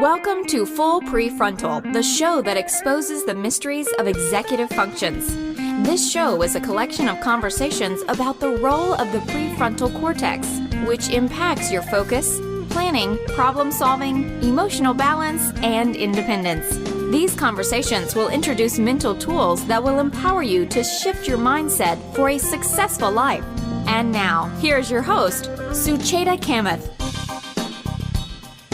Welcome to Full PreFrontal, the show that exposes the mysteries of executive functions. This show is a collection of conversations about the role of the prefrontal cortex, which impacts your focus, planning, problem-solving, emotional balance, and independence. These conversations will introduce mental tools that will empower you to shift your mindset for a successful life. And now, here's your host, Sucheta Kamath.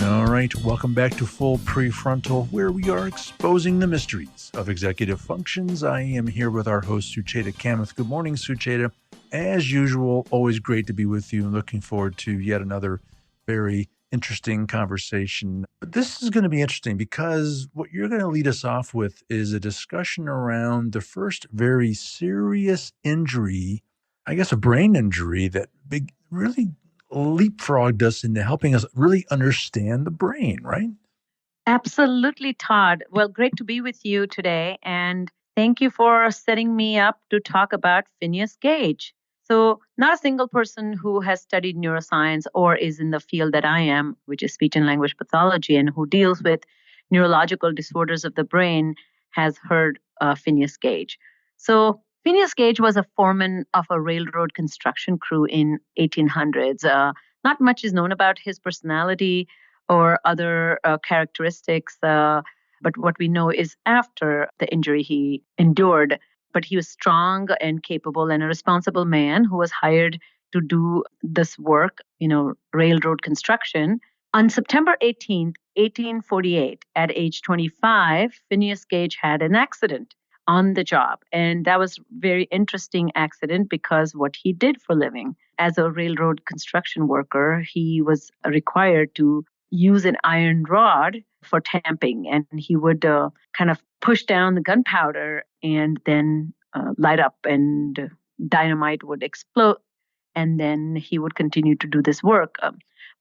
All right, welcome back to Full PreFrontal, where we are exposing the mysteries of executive functions. I am here with our host, Sucheta Kamath. Good morning, Sucheta. As usual, always great to be with you and looking forward to yet another very interesting conversation. But this is going to be interesting because what you're going to lead us off with is a discussion around the first very serious injury, I guess a brain injury that really leapfrogged us into helping us really understand the brain, right? Absolutely, Todd. Well, great to be with you today. And thank you for setting me up to talk about Phineas Gage. So not a single person who has studied neuroscience or is in the field that I am, which is speech and language pathology, and who deals with neurological disorders of the brain has heard Phineas Gage. So Phineas Gage was a foreman of a railroad construction crew in 1800s. Not much is known about his personality or other characteristics, but what we know is after the injury he endured. But he was strong and capable and a responsible man who was hired to do this work, railroad construction. On September 18th, 1848, at age 25, Phineas Gage had an accident on the job. And that was a very interesting accident because what he did for a living as a railroad construction worker, he was required to use an iron rod for tamping. And he would kind of push down the gunpowder and then light up and dynamite would explode. And then he would continue to do this work.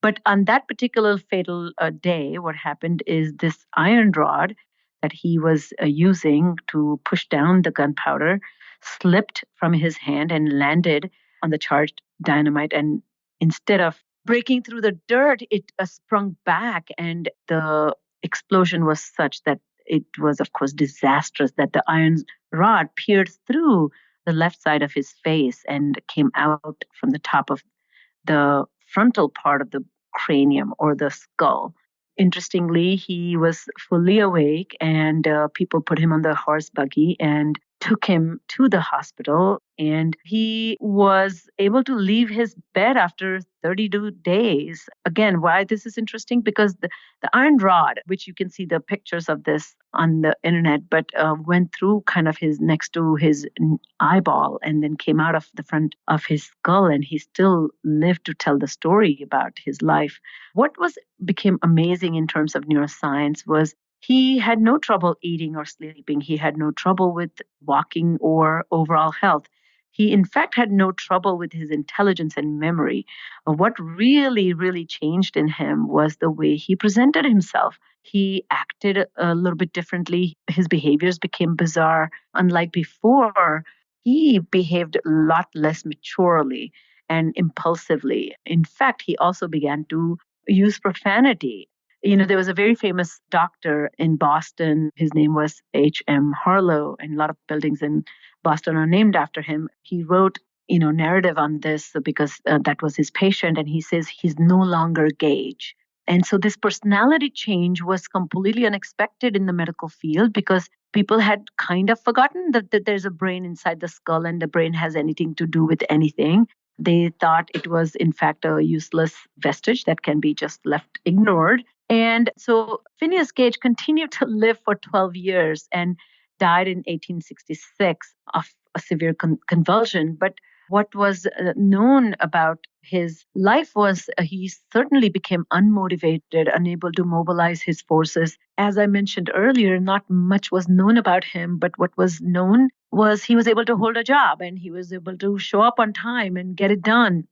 But on that particular fatal day, what happened is this iron rod that he was using to push down the gunpowder slipped from his hand and landed on the charged dynamite. And instead of breaking through the dirt, it sprung back. And the explosion was such that it was, of course, disastrous, that the iron rod pierced through the left side of his face and came out from the top of the frontal part of the cranium or the skull. Interestingly, he was fully awake and people put him on the horse buggy and took him to the hospital. And he was able to leave his bed after 32 days. Again, why this is interesting? Because the iron rod, which you can see the pictures of this on the internet, but went through kind of his next to his eyeball and then came out of the front of his skull. And he still lived to tell the story about his life. What became amazing in terms of neuroscience was he had no trouble eating or sleeping. He had no trouble with walking or overall health. He, in fact, had no trouble with his intelligence and memory. What really, really changed in him was the way he presented himself. He acted a little bit differently. His behaviors became bizarre. Unlike before, he behaved a lot less maturely and impulsively. In fact, he also began to use profanity. There was a very famous doctor in Boston. His name was H.M. Harlow, and a lot of buildings in Boston are named after him. He wrote, narrative on this because that was his patient, and he says he's no longer Gage. And so this personality change was completely unexpected in the medical field because people had kind of forgotten that there's a brain inside the skull and the brain has anything to do with anything. They thought it was, in fact, a useless vestige that can be just left ignored. And so Phineas Gage continued to live for 12 years and died in 1866 of a severe convulsion. But what was known about his life was he certainly became unmotivated, unable to mobilize his forces. As I mentioned earlier, not much was known about him, but what was known was he was able to hold a job and he was able to show up on time and get it done.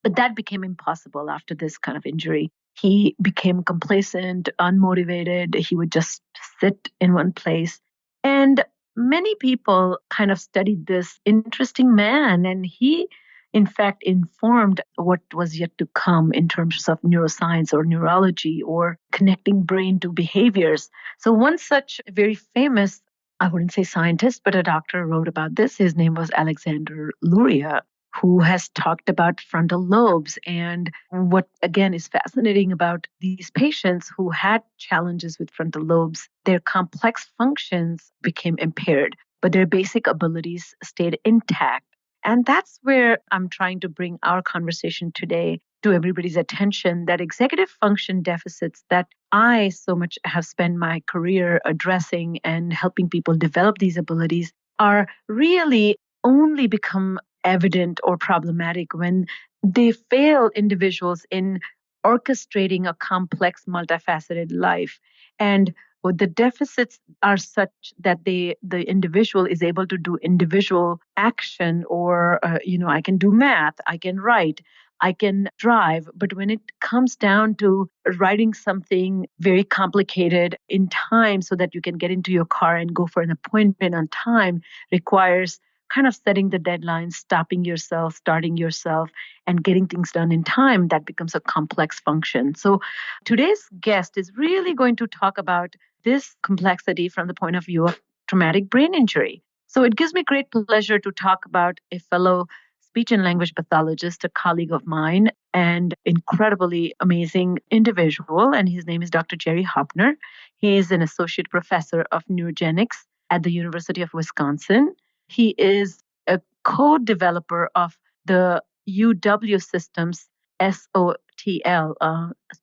But that became impossible after this kind of injury. He became complacent, unmotivated. He would just sit in one place. And many people kind of studied this interesting man. And he, in fact, informed what was yet to come in terms of neuroscience or neurology or connecting brain to behaviors. So one such very famous, I wouldn't say scientist, but a doctor wrote about this. His name was Alexander Luria, who has talked about frontal lobes. And what, again, is fascinating about these patients who had challenges with frontal lobes, their complex functions became impaired, but their basic abilities stayed intact. And that's where I'm trying to bring our conversation today to everybody's attention, that executive function deficits that I so much have spent my career addressing and helping people develop these abilities are really only become evident or problematic when they fail individuals in orchestrating a complex, multifaceted life. And the deficits are such that the individual is able to do individual action or, I can do math, I can write, I can drive. But when it comes down to writing something very complicated in time so that you can get into your car and go for an appointment on time requires kind of setting the deadline, stopping yourself, starting yourself, and getting things done in time. That becomes a complex function. So today's guest is really going to talk about this complexity from the point of view of traumatic brain injury. So it gives me great pleasure to talk about a fellow speech and language pathologist, a colleague of mine, and incredibly amazing individual. And his name is Dr. Jerry Hoepner. He is an associate professor of neurogenics at the University of Wisconsin. He is a co-developer of the UW Systems SOTL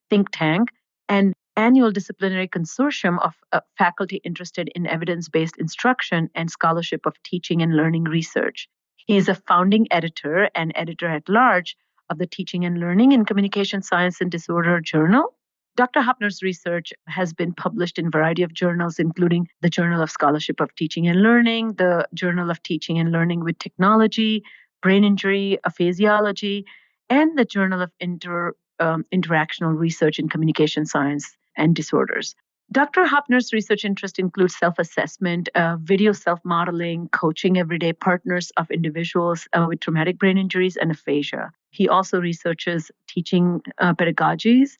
think tank, an annual disciplinary consortium of faculty interested in evidence-based instruction and scholarship of teaching and learning research. He is a founding editor and editor at large of the Teaching and Learning in Communication Science and Disorder Journal. Dr. Hoepner's research has been published in a variety of journals, including the Journal of Scholarship of Teaching and Learning, the Journal of Teaching and Learning with Technology, Brain Injury, Aphasiology, and the Journal of Interactional Research in Communication Science and Disorders. Dr. Hoepner's research interest includes self-assessment, video self-modeling, coaching everyday partners of individuals with traumatic brain injuries and aphasia. He also researches teaching pedagogies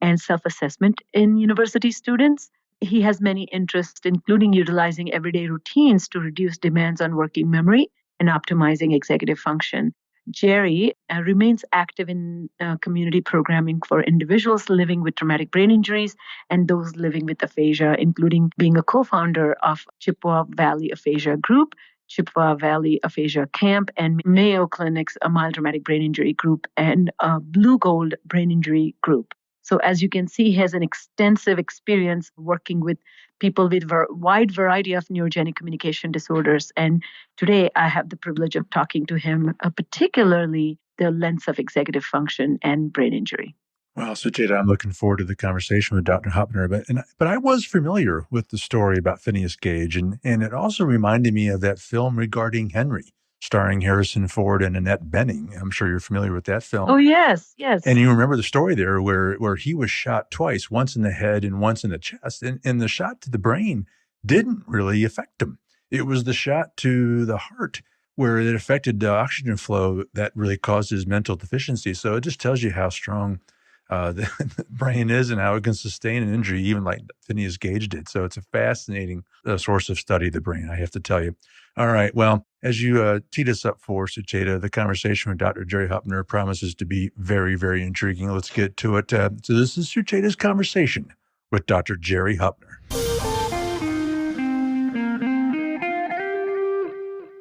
and self-assessment in university students. He has many interests, including utilizing everyday routines to reduce demands on working memory and optimizing executive function. Jerry remains active in community programming for individuals living with traumatic brain injuries and those living with aphasia, including being a co-founder of Chippewa Valley Aphasia Group, Chippewa Valley Aphasia Camp, and Mayo Clinic's a mild traumatic brain injury group and a Blue Gold brain injury group. So as you can see, he has an extensive experience working with people with a wide variety of neurogenic communication disorders. And today I have the privilege of talking to him, particularly the lens of executive function and brain injury. Well, Sucheta, I'm looking forward to the conversation with Dr. Hoepner. But I was familiar with the story about Phineas Gage, and it also reminded me of that film regarding Henry, starring Harrison Ford and Annette Bening. I'm sure you're familiar with that film. Oh, yes, yes. And you remember the story there where he was shot twice, once in the head and once in the chest. And the shot to the brain didn't really affect him. It was the shot to the heart where it affected the oxygen flow that really caused his mental deficiency. So it just tells you how strong the brain is and how it can sustain an injury, even like Phineas Gage did. So it's a fascinating source of study, the brain, I have to tell you. All right. Well, as you teed us up for, Sucheta, the conversation with Dr. Jerry Hoepner promises to be very, very intriguing. Let's get to it. So this is Sucheta's conversation with Dr. Jerry Hoepner.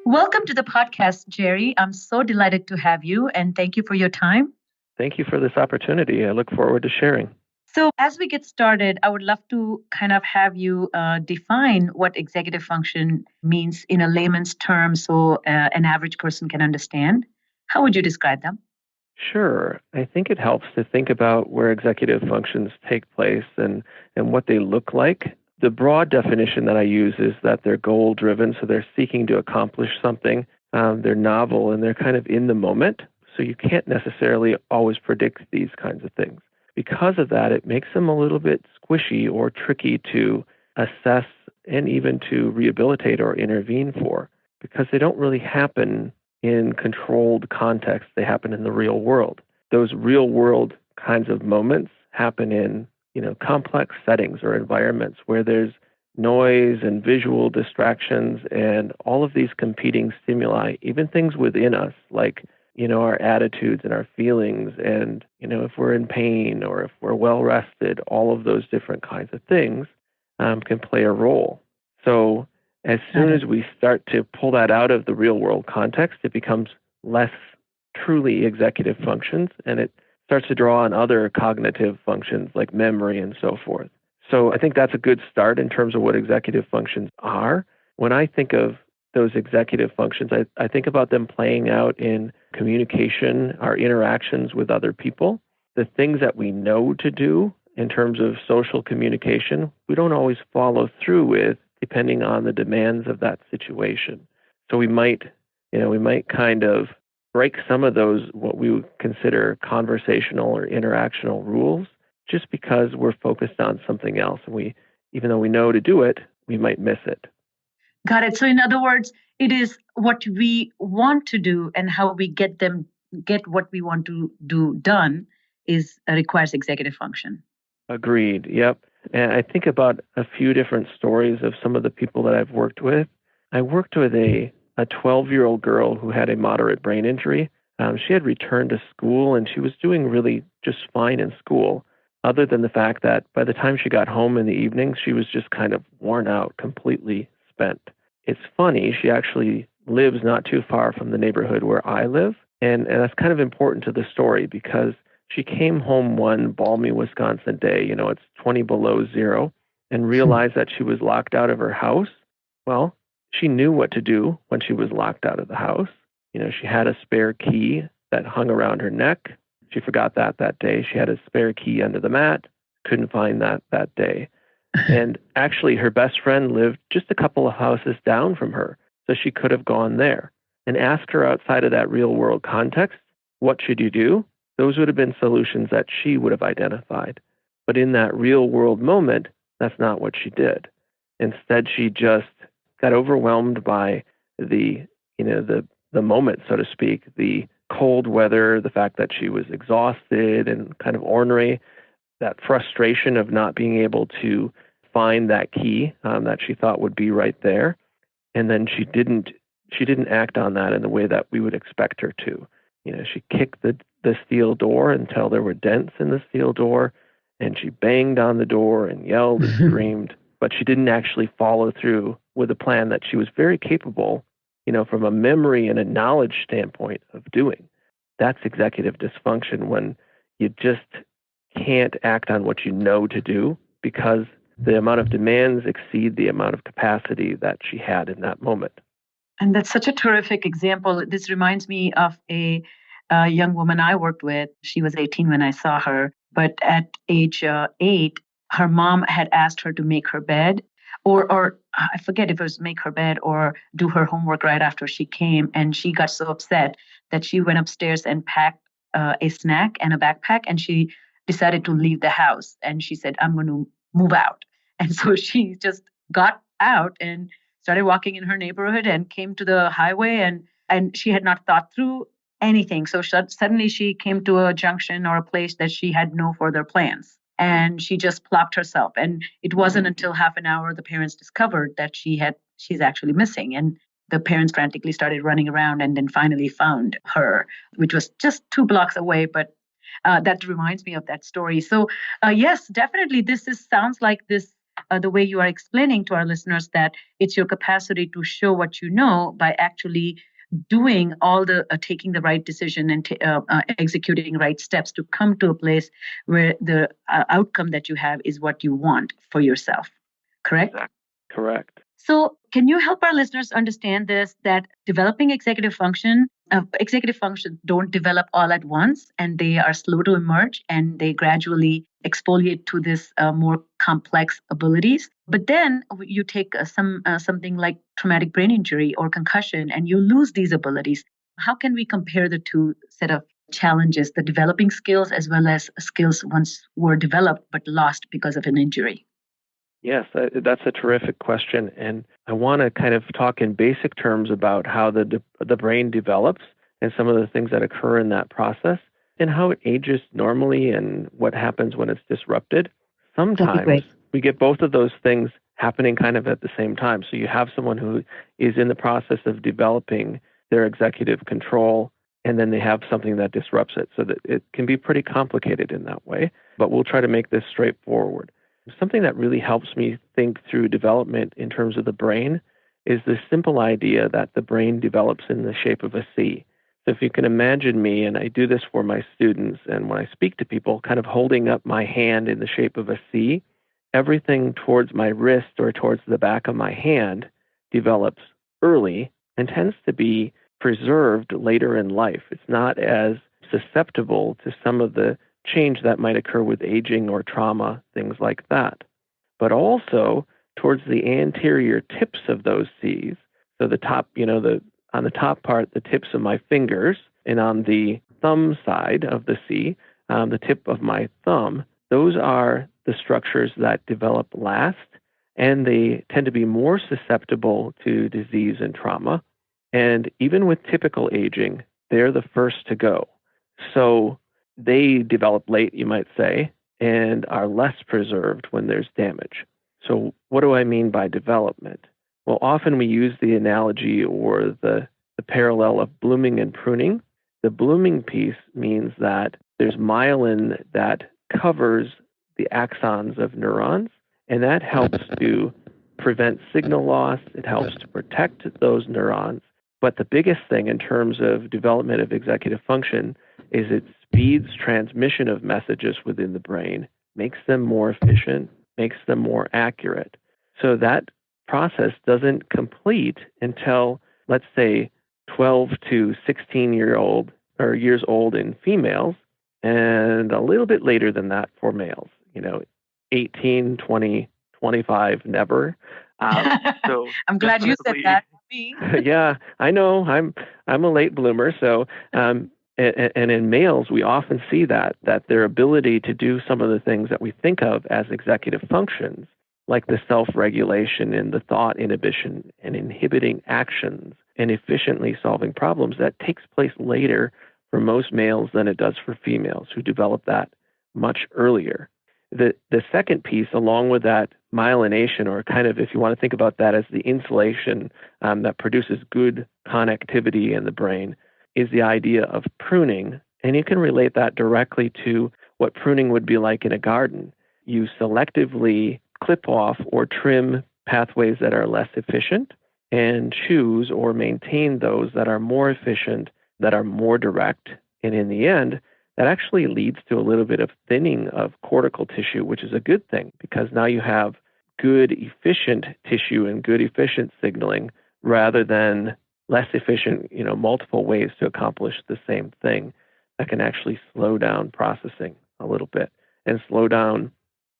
Welcome to the podcast, Jerry. I'm so delighted to have you, and thank you for your time. Thank you for this opportunity. I look forward to sharing. So as we get started, I would love to kind of have you define what executive function means in a layman's term so an average person can understand. How would you describe them? Sure. I think it helps to think about where executive functions take place and what they look like. The broad definition that I use is that they're goal-driven, so they're seeking to accomplish something. They're novel, and they're kind of in the moment. So you can't necessarily always predict these kinds of things. Because of that, it makes them a little bit squishy or tricky to assess and even to rehabilitate or intervene for, because they don't really happen in controlled contexts. They happen in the real world. Those real world kinds of moments happen in, complex settings or environments where there's noise and visual distractions and all of these competing stimuli, even things within us like, our attitudes and our feelings and, if we're in pain or if we're well rested, all of those different kinds of things can play a role. So as soon as we start to pull that out of the real world context, it becomes less truly executive functions, and it starts to draw on other cognitive functions like memory and so forth. So I think that's a good start in terms of what executive functions are. When I think of those executive functions, I think about them playing out in communication, our interactions with other people, the things that we know to do in terms of social communication, we don't always follow through with depending on the demands of that situation. So we might kind of break some of those, what we would consider conversational or interactional rules, just because we're focused on something else. And even though we know to do it, we might miss it. Got it. So in other words, it is what we want to do and how we get what we want to do done requires executive function. Agreed. Yep. And I think about a few different stories of some of the people that I've worked with. I worked with a 12-year-old girl who had a moderate brain injury. She had returned to school and she was doing really just fine in school, other than the fact that by the time she got home in the evening, she was just kind of worn out, completely spent. It's funny, she actually lives not too far from the neighborhood where I live, and that's kind of important to the story because she came home one balmy Wisconsin day, it's 20 below zero, and realized that she was locked out of her house. Well, she knew what to do when she was locked out of the house. She had a spare key that hung around her neck. She forgot that day. She had a spare key under the mat, couldn't find that day. And actually, her best friend lived just a couple of houses down from her, so she could have gone there. And asked her outside of that real-world context, what should you do? Those would have been solutions that she would have identified. But in that real-world moment, that's not what she did. Instead, she just got overwhelmed by the moment, so to speak, the cold weather, the fact that she was exhausted and kind of ornery, that frustration of not being able to find that key that she thought would be right there. And then she didn't act on that in the way that we would expect her to. She kicked the steel door until there were dents in the steel door, and she banged on the door and yelled and screamed, but she didn't actually follow through with a plan that she was very capable, from a memory and a knowledge standpoint of doing. That's executive dysfunction, when you just can't act on what you know to do because the amount of demands exceed the amount of capacity that she had in that moment. And that's such a terrific example. This reminds me of a young woman I worked with. She was 18 when I saw her, but at age 8, her mom had asked her to make her bed, or I forget if it was make her bed or do her homework right after she came. And she got so upset that she went upstairs and packed a snack and a backpack, and she decided to leave the house. And she said, I'm going to move out. And so she just got out and started walking in her neighborhood and came to the highway, and she had not thought through anything. So suddenly she came to a junction or a place that she had no further plans. And she just plopped herself. And it wasn't until half an hour the parents discovered that she's actually missing. And the parents frantically started running around and then finally found her, which was just 2 blocks away. But that reminds me of that story. So yes, definitely sounds like this. The way you are explaining to our listeners that it's your capacity to show what you know by actually doing all the taking the right decision and executing right steps to come to a place where the outcome that you have is what you want for yourself. Correct? Correct. So can you help our listeners understand this, that developing executive functions don't develop all at once, and they are slow to emerge, and they gradually exfoliate to this more complex abilities. But then you take something like traumatic brain injury or concussion, and you lose these abilities. How can we compare the two set of challenges, the developing skills as well as skills once were developed but lost because of an injury? Yes, that's a terrific question. And I want to kind of talk in basic terms about how the brain develops and some of the things that occur in that process and how it ages normally and what happens when it's disrupted. That'd be Sometimes great. we get both of those things happening kind of at the same time. So you have someone who is in the process of developing their executive control, and then they have something that disrupts it. So that it can be pretty complicated in that way, but we'll try to make this straightforward. Something that really helps me think through development in terms of the brain is the simple idea that the brain develops in the shape of a C. So if you can imagine me, and I do this for my students, and when I speak to people, kind of holding up my hand in the shape of a C, everything towards my wrist or towards the back of my hand develops early and tends to be preserved later in life. It's not as susceptible to some of the change that might occur with aging or trauma, things like that. But also towards the anterior tips of those Cs, so the top, on the top part, the tips of my fingers, and on the thumb side of the C, the tip of my thumb, those are the structures that develop last, and they tend to be more susceptible to disease and trauma. And even with typical aging, they're the first to go. So they develop late, you might say, and are less preserved when there's damage. So what do I mean by development? Well, often we use the analogy or the parallel of blooming and pruning. The blooming piece means that there's myelin that covers the axons of neurons, and that helps to prevent signal loss. It helps to protect those neurons. But the biggest thing in terms of development of executive function is it speeds transmission of messages within the brain, makes them more efficient, makes them more accurate. So that process doesn't complete until, let's say, 12 to 16-year-old or years old in females, and a little bit later than that for males. 18, 20, 25, never. So I'm glad you said that. Me. Yeah, I know. I'm a late bloomer. So, and in males, we often see that their ability to do some of the things that we think of as executive functions, like the self-regulation and the thought inhibition and inhibiting actions and efficiently solving problems, that takes place later for most males than it does for females who develop that much earlier. The second piece, along with that myelination, or kind of, if you want to think about that as the insulation that produces good connectivity in the brain, is the idea of pruning. And you can relate that directly to what pruning would be like in a garden. You selectively clip off or trim pathways that are less efficient and choose or maintain those that are more efficient, that are more direct. And in the end, that actually leads to a little bit of thinning of cortical tissue, which is a good thing because now you have good, efficient tissue and good, efficient signaling rather than less efficient, multiple ways to accomplish the same thing that can actually slow down processing a little bit and slow down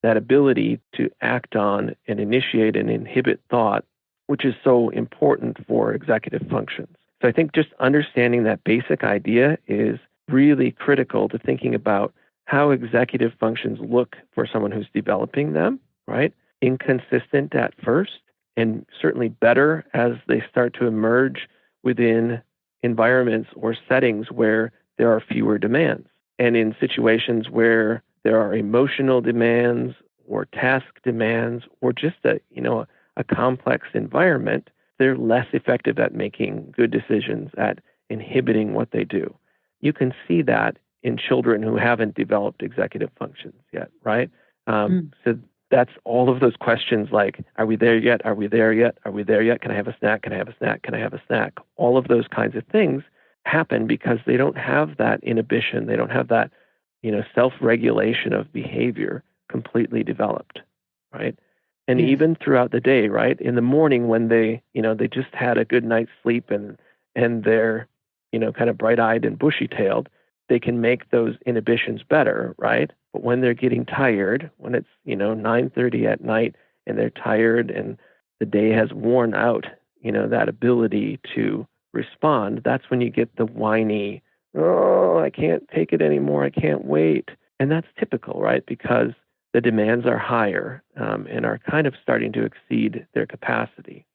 that ability to act on and initiate and inhibit thought, which is so important for executive functions. So I think just understanding that basic idea is really critical to thinking about how executive functions look for someone who's developing them, right? Inconsistent at first, and certainly better as they start to emerge within environments or settings where there are fewer demands. And in situations where there are emotional demands or task demands or just a complex environment, they're less effective at making good decisions, at inhibiting what they do. You can see that in children who haven't developed executive functions yet, right? So that's all of those questions like, are we there yet? Are we there yet? Are we there yet? Can I have a snack? Can I have a snack? Can I have a snack? All of those kinds of things happen because they don't have that inhibition. They don't have that, self-regulation of behavior completely developed, right? And even throughout the day, right? In the morning when they just had a good night's sleep and they're, kind of bright-eyed and bushy-tailed, they can make those inhibitions better, right? But when they're getting tired, when it's, 9:30 at night and they're tired and the day has worn out, that ability to respond, that's when you get the whiny, oh, I can't take it anymore, I can't wait. And that's typical, right? Because the demands are higher and are kind of starting to exceed their capacity.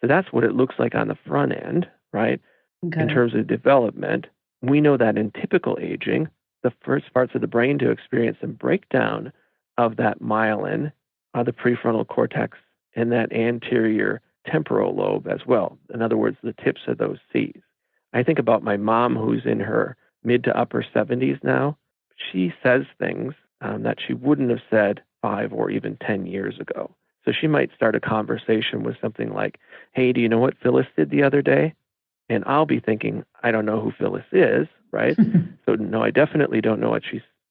So that's what it looks like on the front end, right? In terms of development, we know that in typical aging, the first parts of the brain to experience some breakdown of that myelin are the prefrontal cortex and that anterior temporal lobe as well. In other words, the tips of those C's. I think about my mom, who's in her mid to upper 70s now. She says things that she wouldn't have said 5 or even 10 years ago. So she might start a conversation with something like, hey, do you know what Phyllis did the other day? And I'll be thinking, I don't know who Phyllis is, right? So no, I definitely don't know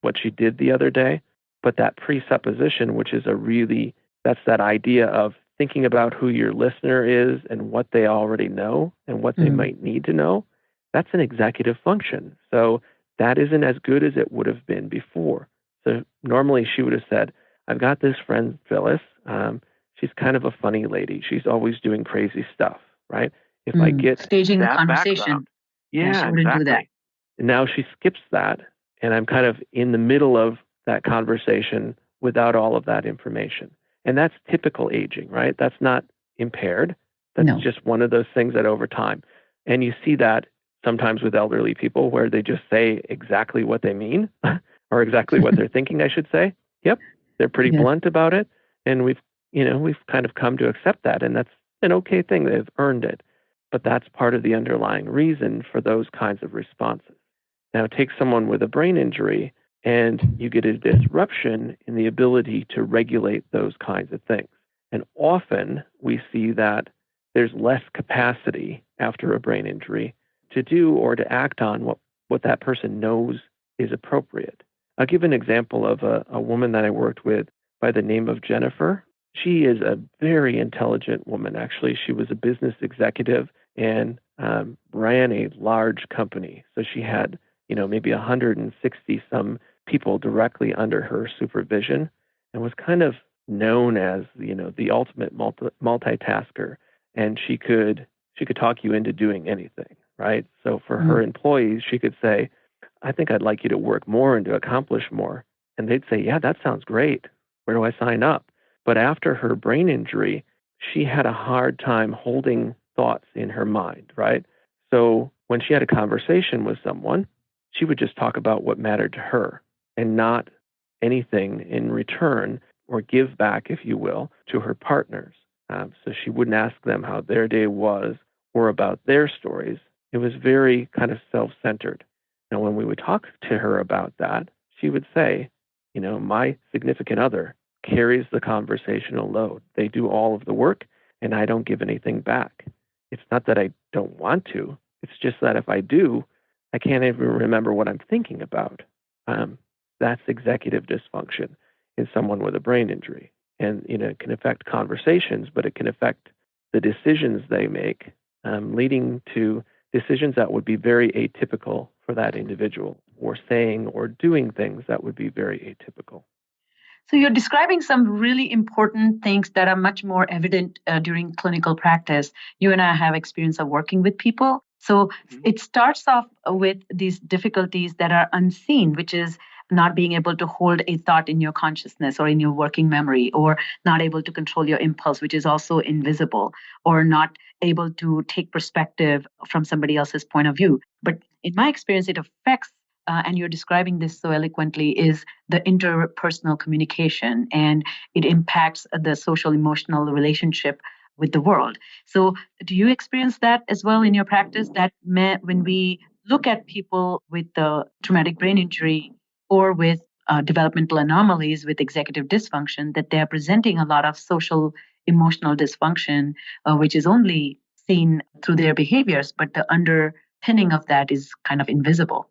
what she did the other day. But that presupposition, which is that's that idea of thinking about who your listener is and what they already know and what they might need to know, that's an executive function. So that isn't as good as it would have been before. So normally she would have said, I've got this friend, Phyllis. She's kind of a funny lady. She's always doing crazy stuff, right? If I get staging that the conversation. yeah, she wouldn't exactly. do that. And now she skips that, and I'm kind of in the middle of that conversation without all of that information. And that's typical aging, right? That's not impaired. That's just one of those things that over time. And you see that sometimes with elderly people where they just say exactly what they mean or exactly what they're thinking, I should say. Yep. They're pretty blunt about it. And we've kind of come to accept that. And that's an okay thing. They've earned it. But that's part of the underlying reason for those kinds of responses. Now, take someone with a brain injury and you get a disruption in the ability to regulate those kinds of things. And often we see that there's less capacity after a brain injury to do or to act on what that person knows is appropriate. I'll give an example of a woman that I worked with by the name of Jennifer. She is a very intelligent woman. Actually, she was a business executive and ran a large company. So she had, maybe 160 some people directly under her supervision and was kind of known as, the ultimate multitasker. And she could talk you into doing anything, right? So for her employees, she could say, I think I'd like you to work more and to accomplish more. And they'd say, yeah, that sounds great. Where do I sign up? But after her brain injury, she had a hard time holding thoughts in her mind, right? So when she had a conversation with someone, she would just talk about what mattered to her and not anything in return or give back, if you will, to her partners. So she wouldn't ask them how their day was or about their stories. It was very kind of self-centered. Now, when we would talk to her about that, she would say, my significant other carries the conversational load. They do all of the work, and I don't give anything back. It's not that I don't want to. It's just that if I do, I can't even remember what I'm thinking about. That's executive dysfunction in someone with a brain injury. And, it can affect conversations, but it can affect the decisions they make, leading to decisions that would be very atypical for that individual, or saying or doing things that would be very atypical. So you're describing some really important things that are much more evident during clinical practice. You and I have experience of working with people. So it starts off with these difficulties that are unseen, which is not being able to hold a thought in your consciousness or in your working memory, or not able to control your impulse, which is also invisible, or not able to take perspective from somebody else's point of view. But in my experience, it affects and you're describing this so eloquently, is the interpersonal communication, and it impacts the social emotional relationship with the world. So do you experience that as well in your practice, that when we look at people with the traumatic brain injury or with developmental anomalies with executive dysfunction, that they're presenting a lot of social emotional dysfunction, which is only seen through their behaviors, but the underpinning of that is kind of invisible?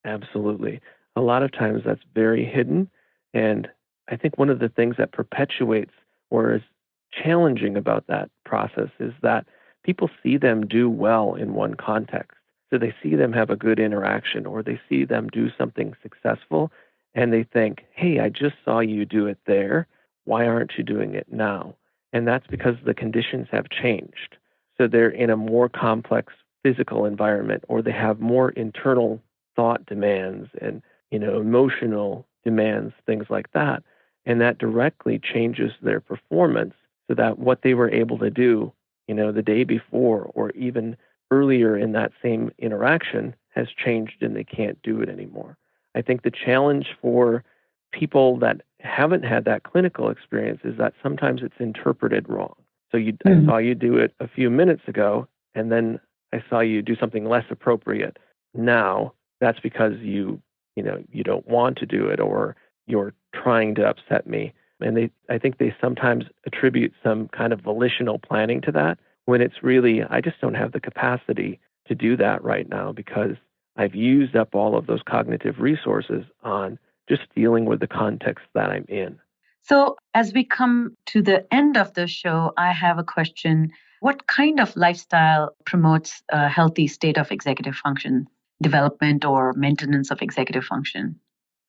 Absolutely. A lot of times that's very hidden. And I think one of the things that perpetuates or is challenging about that process is that people see them do well in one context. So they see them have a good interaction, or they see them do something successful, and they think, hey, I just saw you do it there. Why aren't you doing it now? And that's because the conditions have changed. So they're in a more complex physical environment, or they have more internal thought demands and, emotional demands, things like that. And that directly changes their performance so that what they were able to do, the day before or even earlier in that same interaction has changed and they can't do it anymore. I think the challenge for people that haven't had that clinical experience is that sometimes it's interpreted wrong. So I saw you do it a few minutes ago, and then I saw you do something less appropriate now. That's because you don't want to do it, or you're trying to upset me. And I think they sometimes attribute some kind of volitional planning to that, when it's really, I just don't have the capacity to do that right now because I've used up all of those cognitive resources on just dealing with the context that I'm in. So as we come to the end of the show, I have a question. What kind of lifestyle promotes a healthy state of executive function development or maintenance of executive function?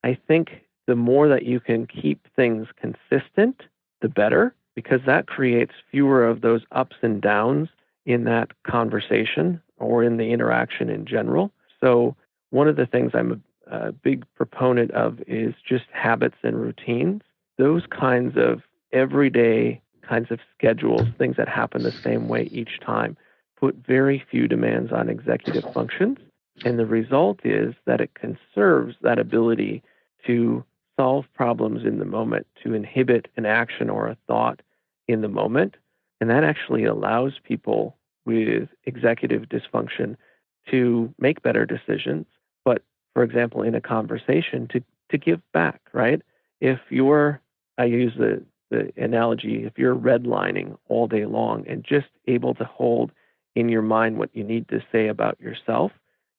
I think the more that you can keep things consistent, the better, because that creates fewer of those ups and downs in that conversation or in the interaction in general. So one of the things I'm a big proponent of is just habits and routines. Those kinds of everyday kinds of schedules, things that happen the same way each time, put very few demands on executive functions. And the result is that it conserves that ability to solve problems in the moment, to inhibit an action or a thought in the moment. And that actually allows people with executive dysfunction to make better decisions. But, for example, in a conversation, to give back, right? If I use the analogy, if you're redlining all day long and just able to hold in your mind what you need to say about yourself,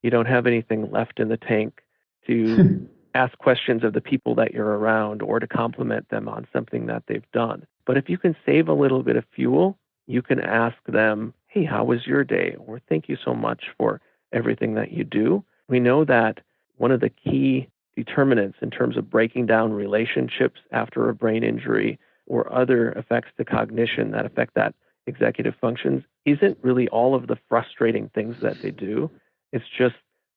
you don't have anything left in the tank to ask questions of the people that you're around or to compliment them on something that they've done. But if you can save a little bit of fuel, you can ask them, hey, how was your day? Or thank you so much for everything that you do. We know that one of the key determinants in terms of breaking down relationships after a brain injury or other effects to cognition that affect that executive functions isn't really all of the frustrating things that they do. It's just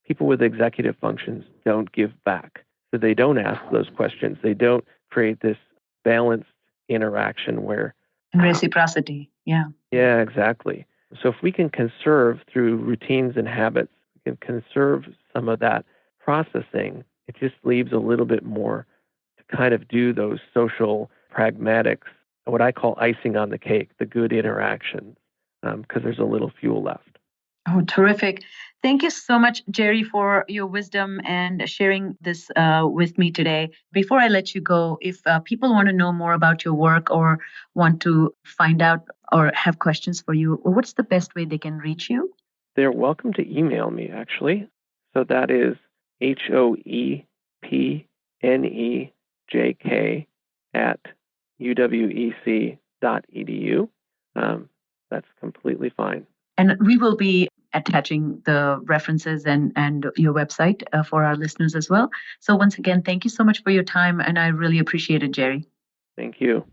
people with executive functions don't give back. So they don't ask those questions. They don't create this balanced interaction where... Reciprocity, yeah. Yeah, exactly. So if we can conserve through routines and habits, we can conserve some of that processing, it just leaves a little bit more to kind of do those social pragmatics, what I call icing on the cake, the good interactions, because there's a little fuel left. Oh, terrific. Thank you so much, Jerry, for your wisdom and sharing this with me today. Before I let you go, if people want to know more about your work or want to find out or have questions for you, what's the best way they can reach you? They're welcome to email me, actually. So that is hoepnejk@uwec.edu. That's completely fine. And we will be attaching the references and your website for our listeners as well. So once again, thank you so much for your time, and I really appreciate it, Jerry. Thank you.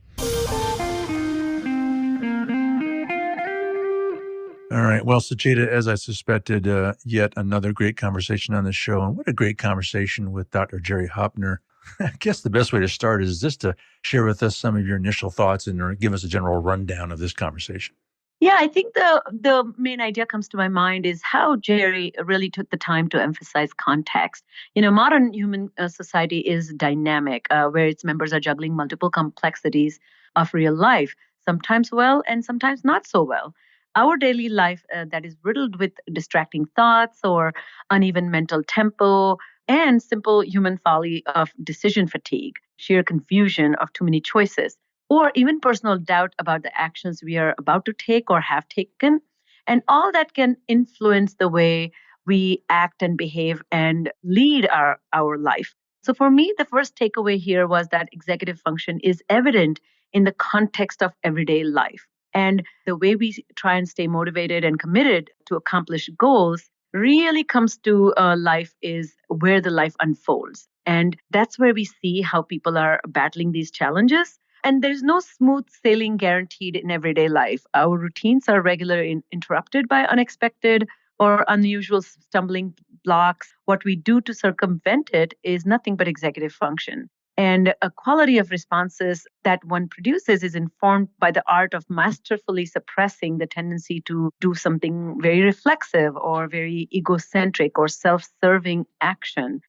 All right. Well, Sucheta, as I suspected, yet another great conversation on the show. And what a great conversation with Dr. Jerry Hoepner. I guess the best way to start is just to share with us some of your initial thoughts and give us a general rundown of this conversation. Yeah, I think the main idea comes to my mind is how Jerry really took the time to emphasize context. Modern human society is dynamic, where its members are juggling multiple complexities of real life, sometimes well and sometimes not so well. Our daily life that is riddled with distracting thoughts or uneven mental tempo and simple human folly of decision fatigue, sheer confusion of too many choices, or even personal doubt about the actions we are about to take or have taken. And all that can influence the way we act and behave and lead our life. So for me, the first takeaway here was that executive function is evident in the context of everyday life. And the way we try and stay motivated and committed to accomplish goals really comes to life is where the life unfolds. And that's where we see how people are battling these challenges. And there's no smooth sailing guaranteed in everyday life. Our routines are regularly interrupted by unexpected or unusual stumbling blocks. What we do to circumvent it is nothing but executive function. And a quality of responses that one produces is informed by the art of masterfully suppressing the tendency to do something very reflexive or very egocentric or self-serving action.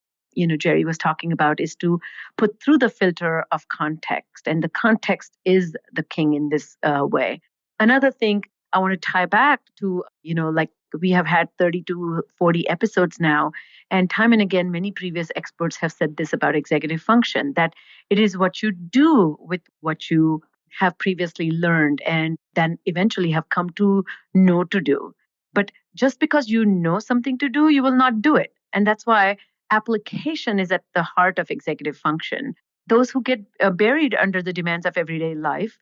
Jerry was talking about is to put through the filter of context. And the context is the king in this way. Another thing I want to tie back to, like we have had 30 to 40 episodes now. And time and again, many previous experts have said this about executive function, that it is what you do with what you have previously learned and then eventually have come to know to do. But just because you know something to do, you will not do it. And that's why application is at the heart of executive function. Those who get buried under the demands of everyday life,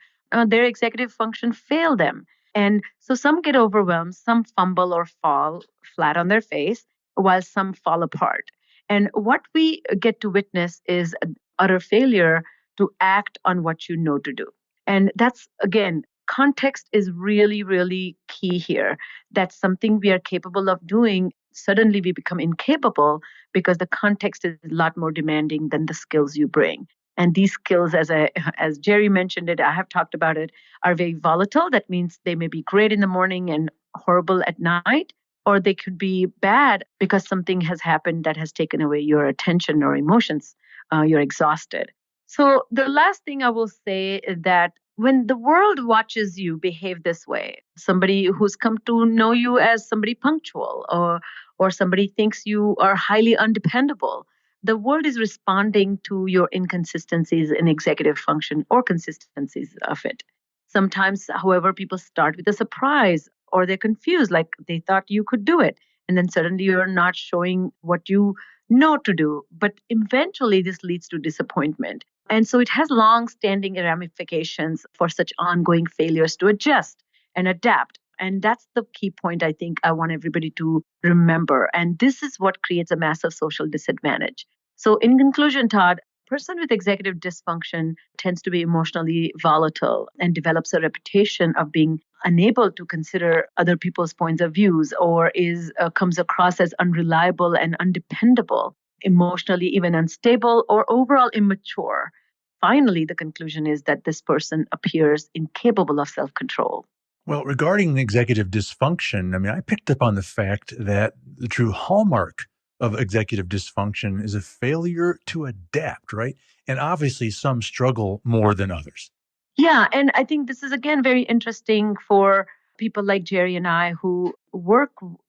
their executive function fail them. And so some get overwhelmed, some fumble or fall flat on their face, while some fall apart. And what we get to witness is utter failure to act on what you know to do. And that's, again, context is really, really key here. That's something we are capable of doing. Suddenly we become incapable because the context is a lot more demanding than the skills you bring. And these skills, as Jerry mentioned it, I have talked about it, are very volatile. That means they may be great in the morning and horrible at night, or they could be bad because something has happened that has taken away your attention or emotions. You're exhausted. So the last thing I will say is that when the world watches you behave this way, somebody who's come to know you as somebody punctual, or somebody thinks you are highly undependable, the world is responding to your inconsistencies in executive function or consistencies of it. Sometimes, however, people start with a surprise or they're confused, like they thought you could do it. And then suddenly you're not showing what you know to do. But eventually this leads to disappointment. And so it has long-standing ramifications for such ongoing failures to adjust and adapt. And that's the key point I think I want everybody to remember. And this is what creates a massive social disadvantage. So in conclusion, Todd, a person with executive dysfunction tends to be emotionally volatile and develops a reputation of being unable to consider other people's points of views, or comes across as unreliable and undependable, emotionally even unstable, or overall immature. Finally, the conclusion is that this person appears incapable of self-control. Well, regarding executive dysfunction, I picked up on the fact that the true hallmark of executive dysfunction is a failure to adapt, right? And obviously some struggle more than others. Yeah, and I think this is, again, very interesting for people like Jerry and I who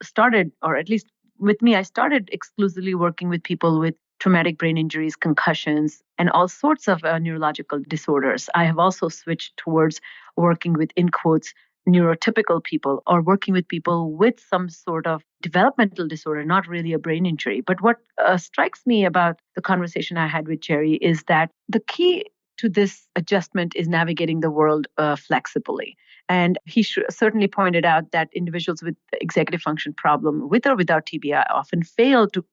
started, or at least with me, I started exclusively working with people with traumatic brain injuries, concussions, and all sorts of neurological disorders. I have also switched towards working with, in quotes, neurotypical people, or working with people with some sort of developmental disorder, not really a brain injury. But what strikes me about the conversation I had with Jerry is that the key to this adjustment is navigating the world flexibly. And he certainly pointed out that individuals with executive function problem, with or without TBI, often fail to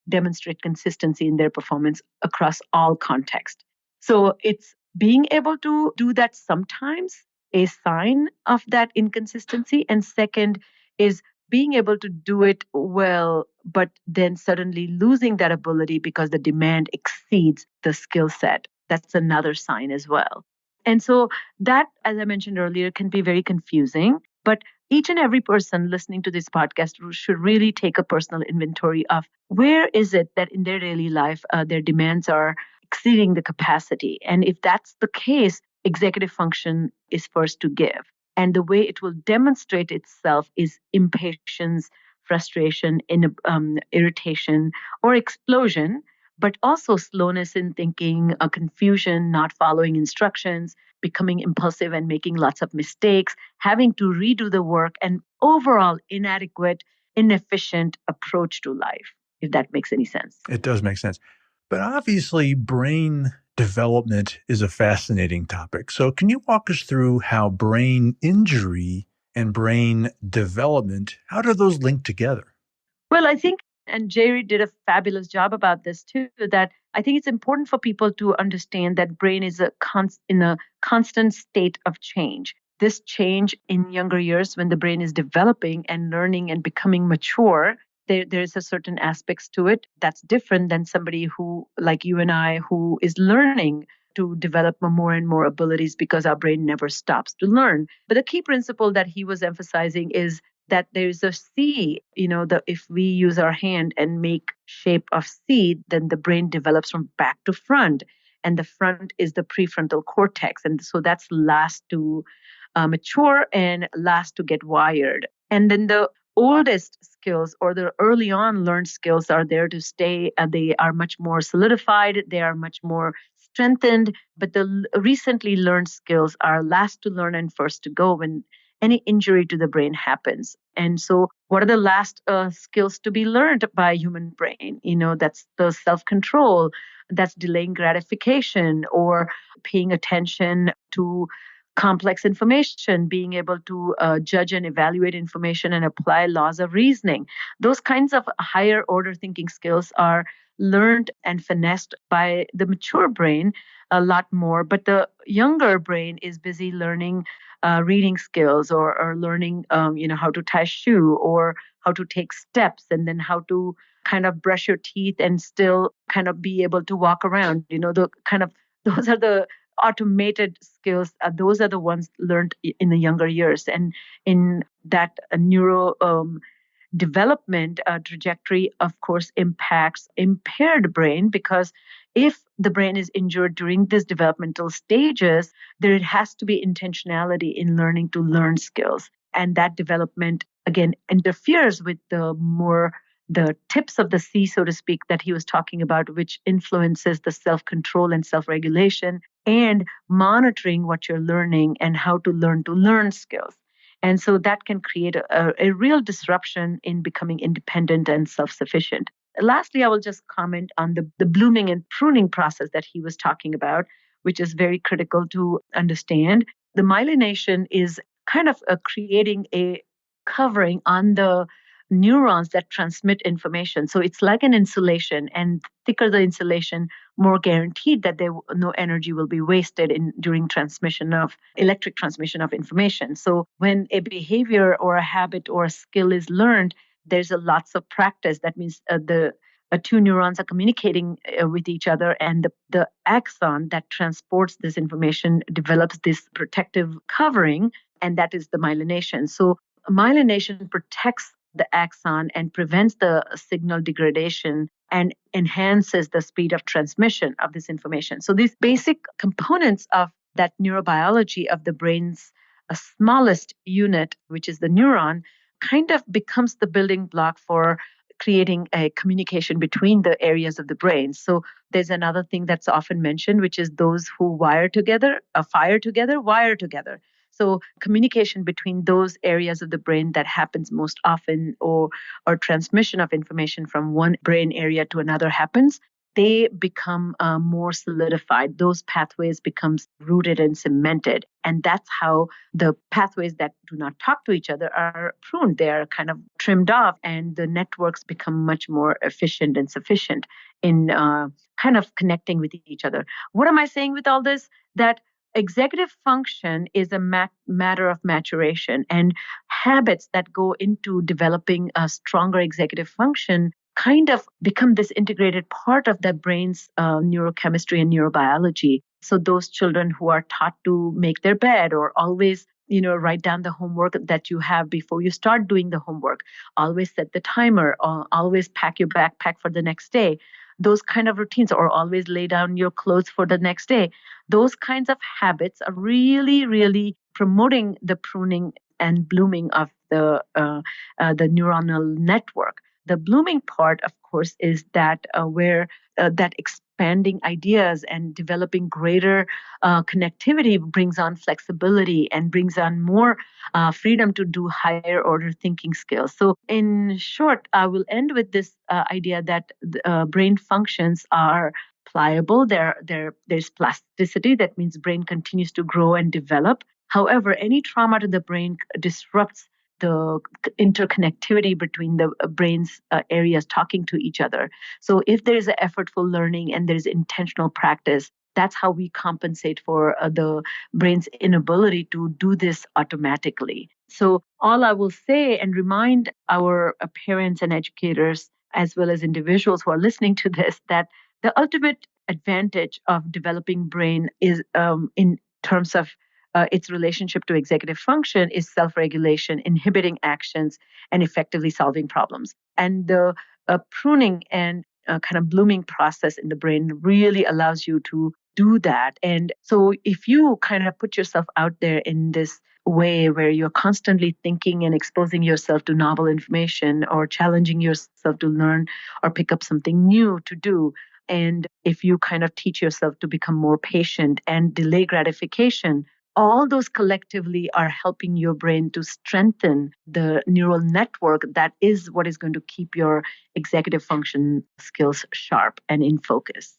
demonstrate consistency in their performance across all contexts. So it's being able to do that sometimes a sign of that inconsistency. And second is being able to do it well, but then suddenly losing that ability because the demand exceeds the skill set. That's another sign as well. And so that, as I mentioned earlier, can be very confusing. But each and every person listening to this podcast should really take a personal inventory of where is it that in their daily life, their demands are exceeding the capacity. And if that's the case, executive function is first to give. And the way it will demonstrate itself is impatience, frustration, irritation, or explosion, but also slowness in thinking, confusion, not following instructions, becoming impulsive and making lots of mistakes, having to redo the work, and overall inadequate, inefficient approach to life, if that makes any sense. It does make sense. But obviously, brain development is a fascinating topic. So can you walk us through how brain injury and brain development, how do those link together? Well, I think, and Jerry did a fabulous job about this too, that I think it's important for people to understand that brain is in a constant state of change. This change in younger years when the brain is developing and learning and becoming mature there's a certain aspects to it that's different than somebody who, like you and I, who is learning to develop more and more abilities because our brain never stops to learn. But the key principle that he was emphasizing is that there's a C, if we use our hand and make shape of C, then the brain develops from back to front. And the front is the prefrontal cortex. And so that's last to mature and last to get wired. And then the oldest skills or the early on learned skills are there to stay. They are much more solidified. They are much more strengthened. But the recently learned skills are last to learn and first to go when any injury to the brain happens. And so what are the last skills to be learned by human brain? That's the self-control, that's delaying gratification or paying attention to complex information, being able to judge and evaluate information and apply laws of reasoning. Those kinds of higher order thinking skills are learned and finessed by the mature brain a lot more. But the younger brain is busy learning reading skills or learning, how to tie a shoe or how to take steps and then how to kind of brush your teeth and still kind of be able to walk around. Those are the automated skills. Those are the ones learned in the younger years. And in that neuro development trajectory, of course, impacts impaired brain, because if the brain is injured during these developmental stages, there has to be intentionality in learning to learn skills. And that development, again, interferes with the tips of the C, so to speak, that he was talking about, which influences the self-control and self-regulation and monitoring what you're learning and how to learn skills. And so that can create a real disruption in becoming independent and self-sufficient. Lastly, I will just comment on the blooming and pruning process that he was talking about, which is very critical to understand. The myelination is kind of creating a covering on the neurons that transmit information. So it's like an insulation, and thicker the insulation, more guaranteed that no energy will be wasted during electric transmission of information. So when a behavior or a habit or a skill is learned, there's lots of practice. That means the two neurons are communicating with each other, and the axon that transports this information develops this protective covering, and that is the myelination. So myelination protects the axon and prevents the signal degradation and enhances the speed of transmission of this information. So these basic components of that neurobiology of the brain's smallest unit, which is the neuron, kind of becomes the building block for creating a communication between the areas of the brain. So there's another thing that's often mentioned, which is those who wire together, fire together, wire together. So communication between those areas of the brain that happens most often, or transmission of information from one brain area to another happens, they become more solidified. Those pathways becomes rooted and cemented. And that's how the pathways that do not talk to each other are pruned. They are kind of trimmed off, and the networks become much more efficient and sufficient in kind of connecting with each other. What am I saying with all this? That executive function is a matter of maturation, and habits that go into developing a stronger executive function kind of become this integrated part of the brain's neurochemistry and neurobiology. So those children who are taught to make their bed, or always, write down the homework that you have before you start doing the homework, always set the timer, or always pack your backpack for the next day, those kind of routines, or always lay down your clothes for the next day. Those kinds of habits are really, really promoting the pruning and blooming of the neuronal network. The blooming part, of course, is that where that expanding ideas and developing greater connectivity brings on flexibility and brings on more freedom to do higher order thinking skills. So in short, I will end with this idea that brain functions are pliable. There's plasticity. That means brain continues to grow and develop. However, any trauma to the brain disrupts the interconnectivity between the brain's areas talking to each other. So if there's an effortful learning and there's intentional practice, that's how we compensate for the brain's inability to do this automatically. So all I will say and remind our parents and educators, as well as individuals who are listening to this, that the ultimate advantage of developing brain is in terms of its relationship to executive function is self-regulation, inhibiting actions, and effectively solving problems. And the pruning and kind of blooming process in the brain really allows you to do that. And so if you kind of put yourself out there in this way where you're constantly thinking and exposing yourself to novel information or challenging yourself to learn or pick up something new to do, and if you kind of teach yourself to become more patient and delay gratification, all those collectively are helping your brain to strengthen the neural network that is what is going to keep your executive function skills sharp and in focus.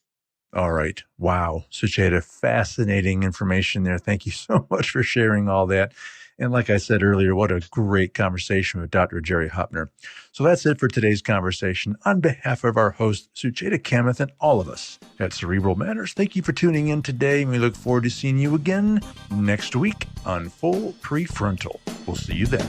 All right. Wow. Sucheta, fascinating information there. Thank you so much for sharing all that. And like I said earlier, what a great conversation with Dr. Jerry Hoepner. So that's it for today's conversation. On behalf of our host, Sucheta Kamath, and all of us at Cerebral Matters, thank you for tuning in today. And we look forward to seeing you again next week on Full PreFrontal. We'll see you then.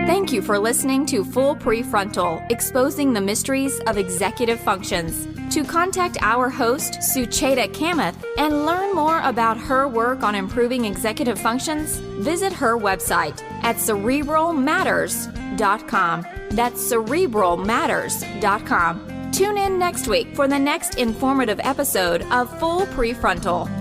Thank you for listening to Full PreFrontal, exposing the mysteries of executive functions. To contact our host, Sucheta Kamath, and learn more about her work on improving executive functions, visit her website at cerebralmatters.com. That's cerebralmatters.com. Tune in next week for the next informative episode of Full PreFrontal.